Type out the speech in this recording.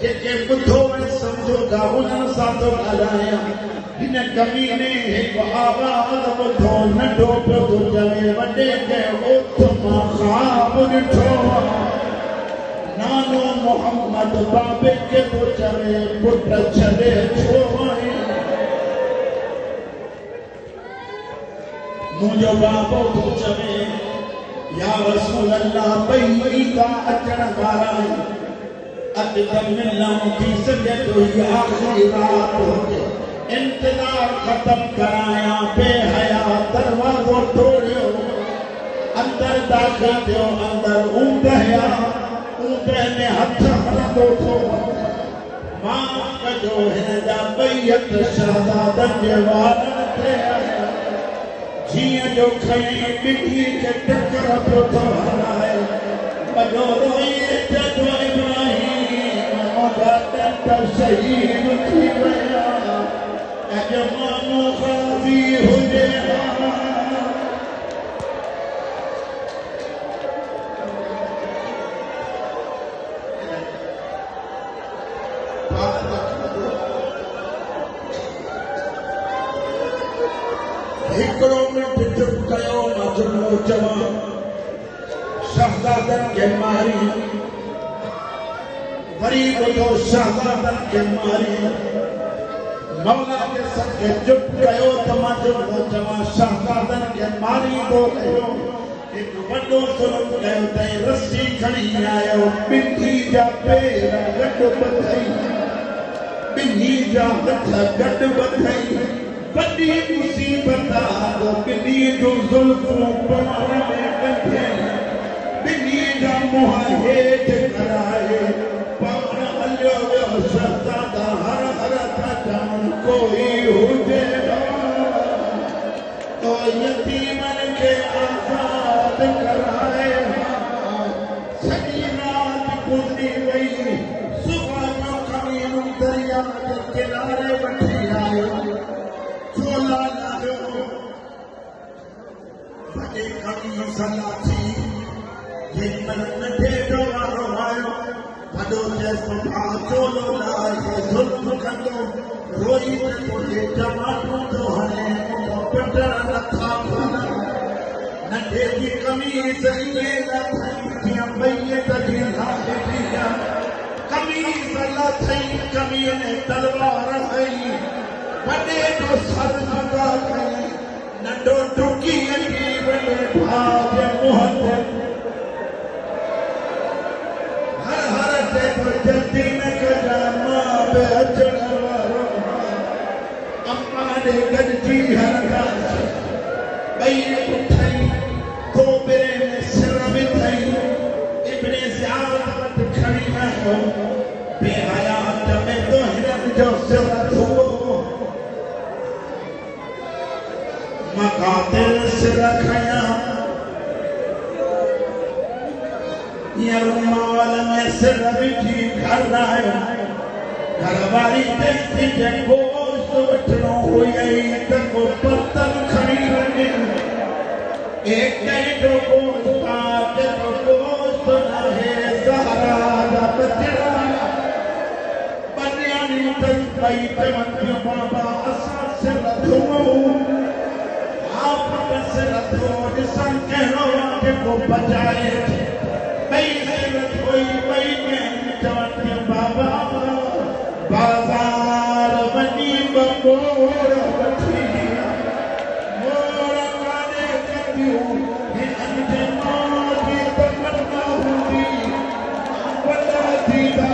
जेके बुधो ऐं समझो था उन्हनि सां थो ॻाल्हायां। हिन कमीने हिकु आवाज़ ॿुधो नंढो पियो थो चवे वॾे खे उथ मां ख़्वाब ॾिठो नानो मोहम्मद बाबे खे थो चवे पुट छॾे छो आई। मुंहिंजो बाबो थो चवे या रसूल अल्लाह ॿई ईदा अचण वारा आहिनि। अॼु त मिलणु थी सघे थो हीअ आख़िरी रात हुजे। इंतज़ार ख़तम करायां बेहया दरवाज़ो तोड़ियो अंदर दाख़िल थियो। अंदर ऊंदहिया ऊंदह में हथ हलंदो थो मां कजो हिन जा ॿई हथ शहज़ादनि जे वारनि ते आया। जीअं जो खई ॿिन्ही खे टकर पियो थो हलाए वॾो रोई चयो इब्राहिम मुंहिंजा ॾंद शहीद थी विया अॼु मानो ग़ाज़ी हुजे हिकिड़ो मिंट चुप कयो मां जुमिलो चवां। शहज़ादनि खे मारी वरी ॿुधो शहज़ादनि खे मारी मौला जे सदके चुप कयो त मां जुमिलो चवां। शहज़ादनि खे मारी थो रहियो हिकु वॾो ज़ुल्म कयो अथई रस्सी खणी आयो ॿिन्ही जा पेर गॾु ॿधई ॿिन्ही जा हथ गॾु ॿधई। वॾी मुसीबत आहे ॿिन्ही जूं ज़ुल्फ़ूं पाण में ॿधई ॿिन्ही जा मुंहं हेठि कराए पाण हलियो वियो। शहज़ादा हर हर था चवनि कोई हुजे तो यतीमनि खे आज़ाद कराए। सॼी राति गुज़री वई सुबुह जो कमीनो दरिया जे किनारे वठी आयो चोला लाहियो वॾे कमीस लाथी जेमहिल नंढे जो वारो आयो वॾो चएसि भाउ चोलो लाहे ज़ुल्म कंदो रोई त तोखे टमाटो थो हणे पिटर नथा खोलनि। नंढे जी कमीस ईअं लाथई जीअं मैयत जी लाहे थी कमीस लाथई कमीअ में तलवार हई वॾे जो सर जुदा कई नंढो टुकी अची वॾे भाउ जे मुंहं ते हर हर ते जल्दी न कजां मां बि अचण वारो अम्मा ॾे गॾिजी हलंदासीं। ॿई उथई कोबरे में सिर विधई इब्ने ज़ियाद वटि खणी आयो बेहयात में तो हिननि जो सिर धुओ मकातिल सिर खयां रुमाल में सिर विझी घर आयो। घरवारी चई जे गोश्त वठणो हुयई त को बर्तन खणी वञे एॾो गोश्त पाके तो गोश्त नाहे सहारा जा बचड़ा बनियानी अथई ॿई चवनि पियूं बाबा असां सिर धोऊं आप सिर धो ॾिसण कहिड़ो आहे जेको बचाए ॿई सिर धोई ॿई चवनि पियूं बाबा बाज़ार वञी मोर वठी मोर काॾे कंदियूं हिननि जे माउ जी तमन्ना हूंदी वॾा थींदा